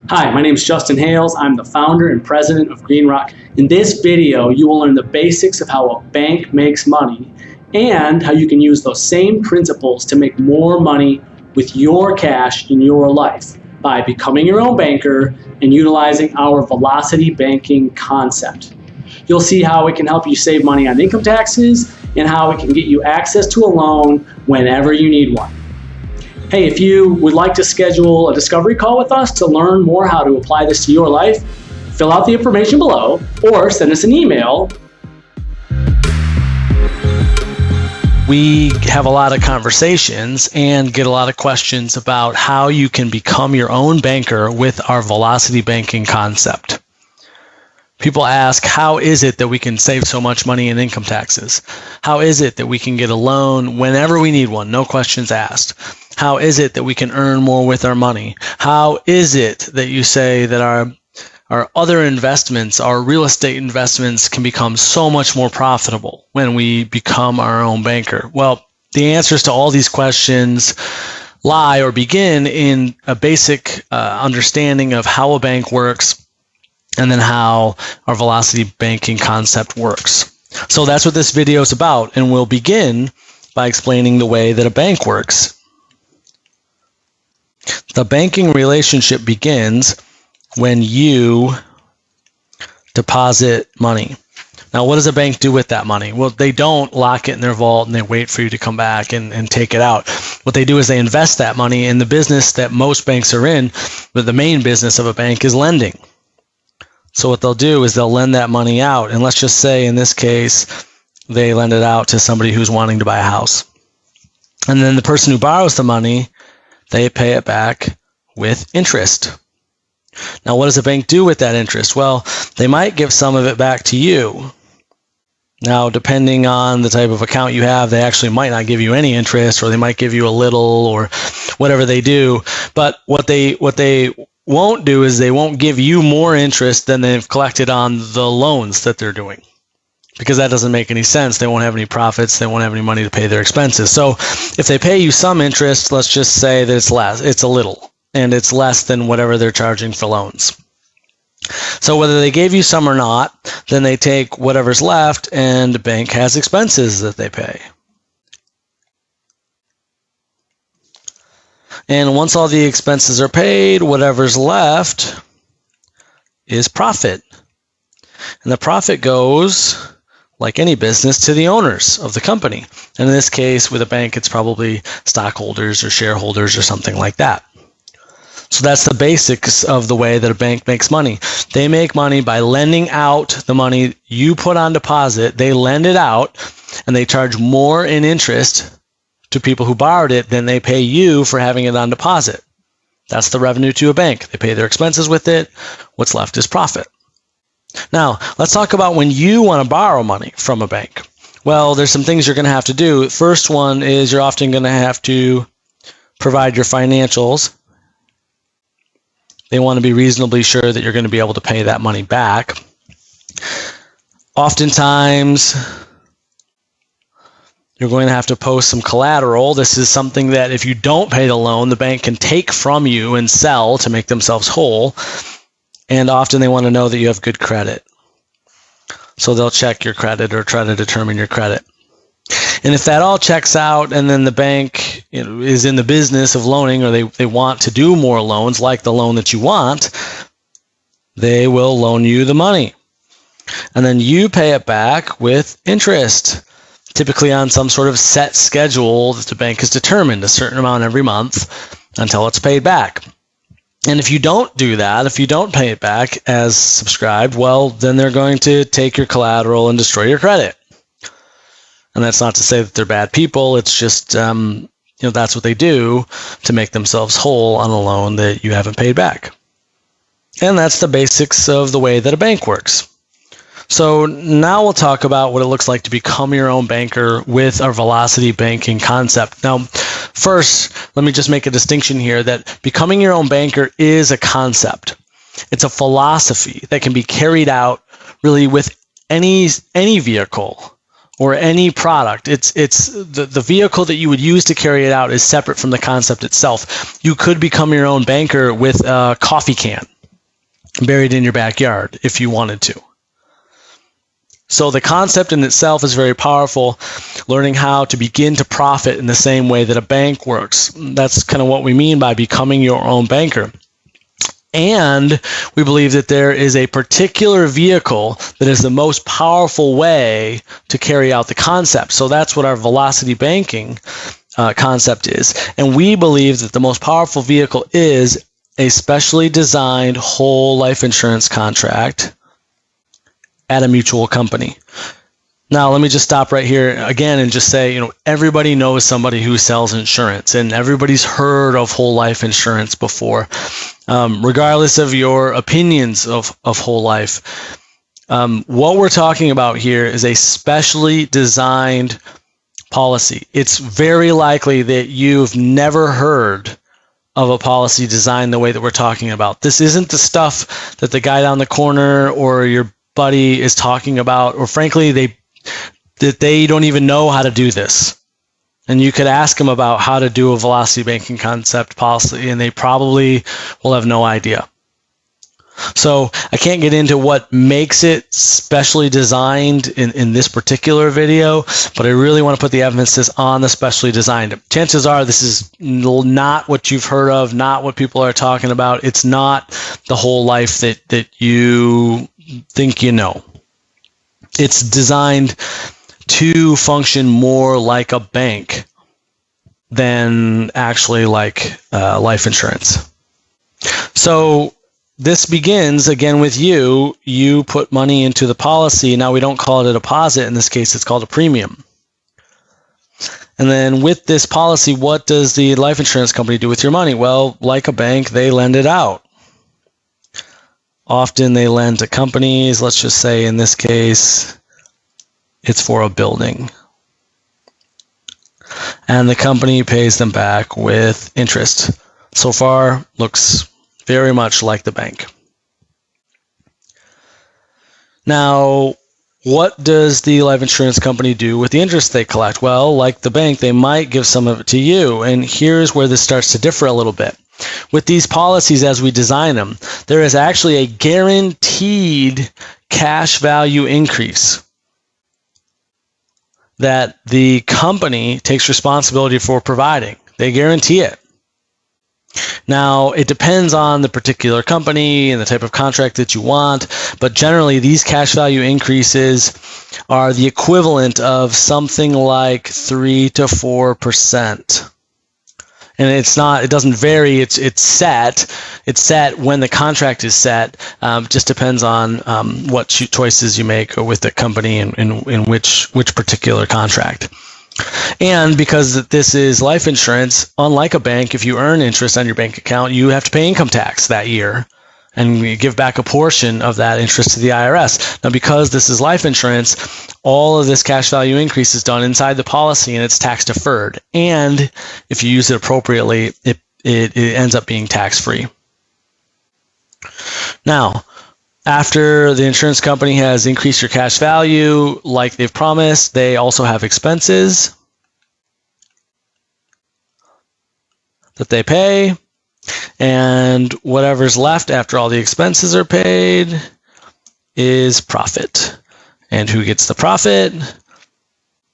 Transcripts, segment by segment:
Hi, my name is Justin Hales. I'm the founder and president of GreenRock. In this video, you will learn the basics of how a bank makes money and how you can use those same principles to make more money with your cash in your life by becoming your own banker and utilizing our velocity banking concept. You'll see how it can help you save money on income taxes and how it can get you access to a loan whenever you need one. Hey, if you would like to schedule a discovery call with us to learn more how to apply this to your life, fill out the information below or send us an email. We have a lot of conversations and get a lot of questions about how you can become your own banker with our velocity banking concept. People ask, how is it that we can save so much money in income taxes? How is it that we can get a loan whenever we need one? No questions asked. How is it that we can earn more with our money? How is it that you say that our other investments, our real estate investments, can become so much more profitable when we become our own banker? Well, the answers to all these questions lie or begin in a basic understanding of how a bank works and then how our velocity banking concept works. So that's what this video is about, and we'll begin by explaining the way that a bank works. The banking relationship begins when you deposit money. Now, what does a bank do with that money? Well, they don't lock it in their vault and they wait for you to come back and take it out. What they do is they invest that money in the business that most banks are in, but the main business of a bank is lending. So what they'll do is they'll lend that money out. And let's just say in this case, they lend it out to somebody who's wanting to buy a house. And then the person who borrows the money, they pay it back with interest. Now, what does a bank do with that interest? Well, they might give some of it back to you. Now, depending on the type of account you have, they actually might not give you any interest, or they might give you a little, or whatever they do. But what they won't do is they won't give you more interest than they've collected on the loans that they're doing, because that doesn't make any sense. They won't have any profits. They won't have any money to pay their expenses. So if they pay you some interest, let's just say that it's a little, and it's less than whatever they're charging for loans. So whether they gave you some or not, then they take whatever's left, and the bank has expenses that they pay. And once all the expenses are paid, whatever's left is profit. And the profit goes, like any business, to the owners of the company. And in this case, with a bank, it's probably stockholders or shareholders or something like that. So that's the basics of the way that a bank makes money. They make money by lending out the money you put on deposit. They lend it out, and they charge more in interest to people who borrowed it than they pay you for having it on deposit. That's the revenue to a bank. They pay their expenses with it. What's left is profit. Now, let's talk about when you want to borrow money from a bank. Well, there's some things you're going to have to do. First one is you're often going to have to provide your financials. They want to be reasonably sure that you're going to be able to pay that money back. Oftentimes, you're going to have to post some collateral. This is something that if you don't pay the loan, the bank can take from you and sell to make themselves whole. And often they want to know that you have good credit. So they'll check your credit or try to determine your credit. And if that all checks out, and then the bank is in the business of loaning, or they want to do more loans like the loan that you want, they will loan you the money. And then you pay it back with interest, typically on some sort of set schedule that the bank has determined, a certain amount every month until it's paid back. And if you don't do that, if you don't pay it back as subscribed, well, then they're going to take your collateral and destroy your credit. And that's not to say that they're bad people. It's just, that's what they do to make themselves whole on a loan that you haven't paid back. And that's the basics of the way that a bank works. So now we'll talk about what it looks like to become your own banker with our velocity banking concept. Now, first, let me just make a distinction here that becoming your own banker is a concept. It's a philosophy that can be carried out really with any vehicle or any product. It's the vehicle that you would use to carry it out is separate from the concept itself. You could become your own banker with a coffee can. buried in your backyard if you wanted to. So the concept in itself is very powerful, learning how to begin to profit in the same way that a bank works. That's kind of what we mean by becoming your own banker. And we believe that there is a particular vehicle that is the most powerful way to carry out the concept. So that's what our velocity banking concept is. And we believe that the most powerful vehicle is a specially designed whole life insurance contract at a mutual company. Now, let me just stop right here again and just say, everybody knows somebody who sells insurance, and everybody's heard of whole life insurance before, regardless of your opinions of whole life. What we're talking about here is a specially designed policy. It's very likely that you've never heard of a policy designed the way that we're talking about. This isn't the stuff that the guy down the corner or your buddy is talking about, or frankly, they don't even know how to do this. And you could ask them about how to do a velocity banking concept policy, and they probably will have no idea. So I can't get into what makes it specially designed in this particular video, but I really want to put the emphasis on the specially designed. Chances are this is not what you've heard of, not what people are talking about. It's not the whole life that you think you know. It's designed to function more like a bank than actually like life insurance. So this begins again with you. You put money into the policy. Now we don't call it a deposit. In this case, it's called a premium. And then with this policy, what does the life insurance company do with your money? Well, like a bank, they lend it out. Often they lend to companies. Let's just say in this case, it's for a building. And the company pays them back with interest. So far, looks very much like the bank. Now, what does the life insurance company do with the interest they collect? Well, like the bank, they might give some of it to you. And here's where this starts to differ a little bit. With these policies, as we design them, there is actually a guaranteed cash value increase that the company takes responsibility for providing. They guarantee it. Now, it depends on the particular company and the type of contract that you want, but generally these cash value increases are the equivalent of something like 3 to 4%. And it doesn't vary, it's set. It's set when the contract is set. Just depends on what choices you make with the company and in which particular contract. And because this is life insurance, unlike a bank, if you earn interest on your bank account, you have to pay income tax that year and you give back a portion of that interest to the IRS. Now, because this is life insurance, all of this cash value increase is done inside the policy and it's tax deferred. And if you use it appropriately, it ends up being tax free. Now, after the insurance company has increased your cash value like they've promised, they also have expenses that they pay. And whatever's left after all the expenses are paid is profit. And who gets the profit?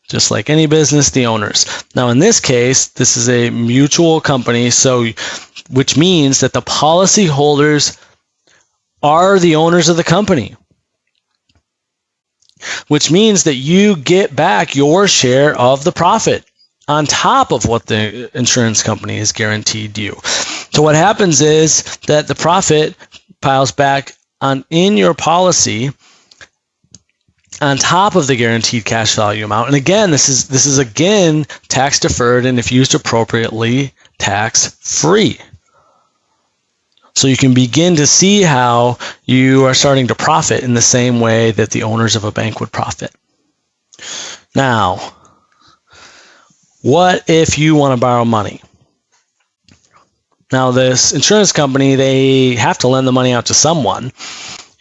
Just like any business, the owners. Now, in this case, this is a mutual company, which means that the policyholders are the owners of the company, which means that you get back your share of the profit on top of what the insurance company has guaranteed you. So what happens is that the profit piles back in your policy on top of the guaranteed cash value amount. And again, this is again tax deferred, and if used appropriately, tax free. So you can begin to see how you are starting to profit in the same way that the owners of a bank would profit. Now, what if you want to borrow money? Now, this insurance company, they have to lend the money out to someone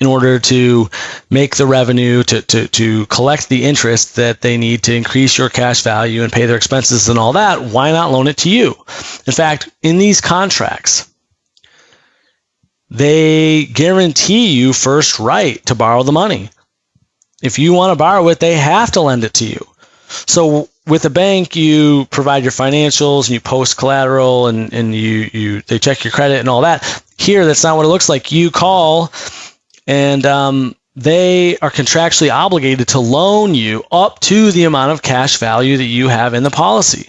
in order to make the revenue, to collect the interest that they need to increase your cash value and pay their expenses and all that. Why not loan it to you? In fact, in these contracts, they guarantee you first right to borrow the money. If you want to borrow it, they have to lend it to you. So with a bank, you provide your financials and you post collateral and they check your credit and all that. Here, that's not what it looks like. You call and they are contractually obligated to loan you up to the amount of cash value that you have in the policy.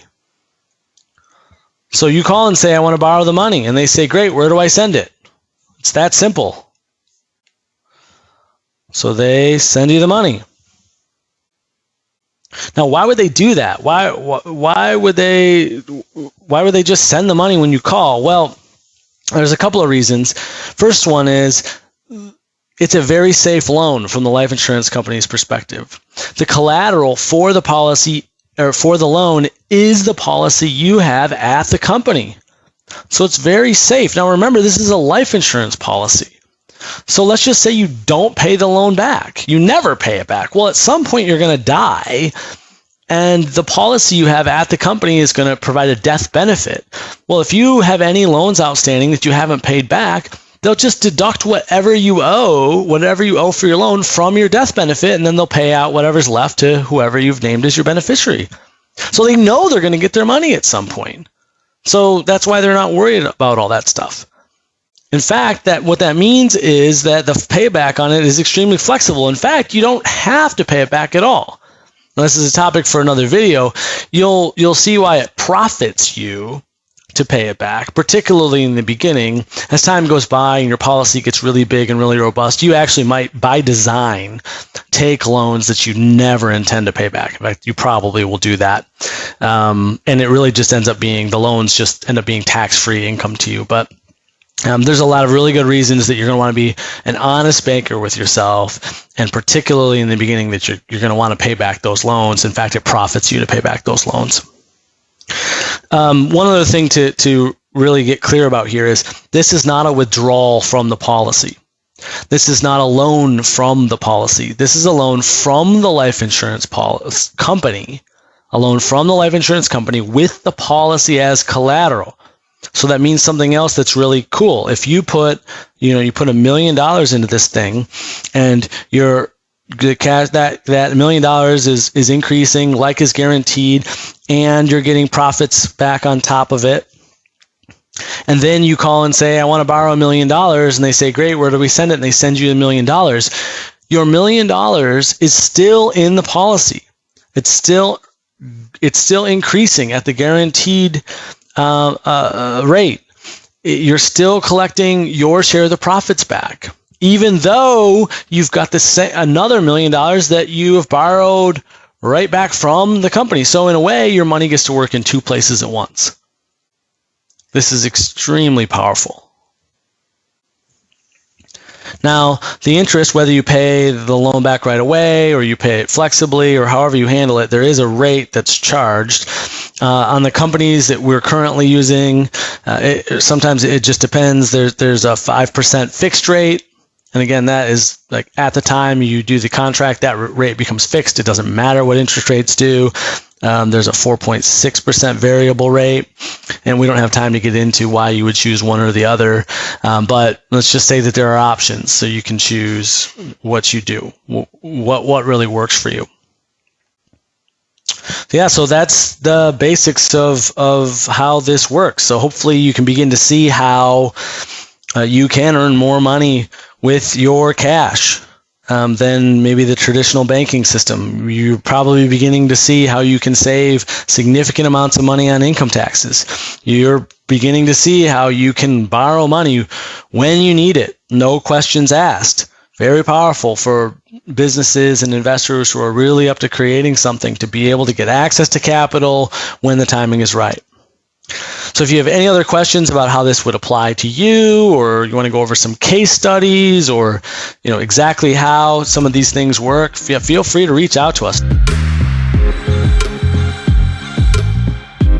So you call and say, I want to borrow the money. And they say, great, where do I send it? It's that simple. So they send you the money. Now, why would they do that? Why would they just send the money when you call? Well, there's a couple of reasons. First one is it's a very safe loan from the life insurance company's perspective. The collateral for the policy or for the loan is the policy you have at the company. So it's very safe. Now remember, this is a life insurance policy. So let's just say you don't pay the loan back. You never pay it back. Well, at some point you're going to die, and the policy you have at the company is going to provide a death benefit. Well, if you have any loans outstanding that you haven't paid back, they'll just deduct whatever you owe for your loan from your death benefit, and then they'll pay out whatever's left to whoever you've named as your beneficiary. So they know they're going to get their money at some point. So that's why they're not worried about all that stuff. In fact, what that means is that the payback on it is extremely flexible. In fact, you don't have to pay it back at all. Now, this is a topic for another video. You'll see why it profits you to pay it back, particularly in the beginning. As time goes by and your policy gets really big and really robust, you actually might, by design, take loans that you never intend to pay back. In fact, you probably will do that. And it really just ends up being, the loans just end up being tax-free income to you. But there's a lot of really good reasons that you're going to want to be an honest banker with yourself, and particularly in the beginning that you're going to want to pay back those loans. In fact, it profits you to pay back those loans. One other thing to really get clear about here is this is not a withdrawal from the policy. This is not a loan from the policy. This is a loan from the life insurance company, a loan from the life insurance company with the policy as collateral. So that means something else that's really cool. If you put $1 million into this thing, and the cash that $1 million is increasing like is guaranteed, and you're getting profits back on top of it. And then you call and say, I want to borrow $1 million, and they say, great, where do we send it? And they send you $1 million. Your $1 million is still in the policy. It's still increasing at the guaranteed rate. You're still collecting your share of the profits back, even though you've got another $1 million that you have borrowed right back from the company. So in a way, your money gets to work in two places at once. This is extremely powerful. Now, the interest, whether you pay the loan back right away or you pay it flexibly or however you handle it, there is a rate that's charged. On the companies that we're currently using, sometimes it just depends. There's a 5% fixed rate. And again, that is like at the time you do the contract, that rate becomes fixed. It doesn't matter what interest rates do. There's a 4.6% variable rate, and we don't have time to get into why you would choose one or the other. But let's just say that there are options, so you can choose what you do, what really works for you. Yeah, so that's the basics of how this works. So hopefully you can begin to see how you can earn more money with your cash than maybe the traditional banking system. You're probably beginning to see how you can save significant amounts of money on income taxes. You're beginning to see how you can borrow money when you need it, no questions asked. Very powerful for businesses and investors who are really up to creating something, to be able to get access to capital when the timing is right. So if you have any other questions about how this would apply to you, or you want to go over some case studies, or exactly how some of these things work, feel free to reach out to us.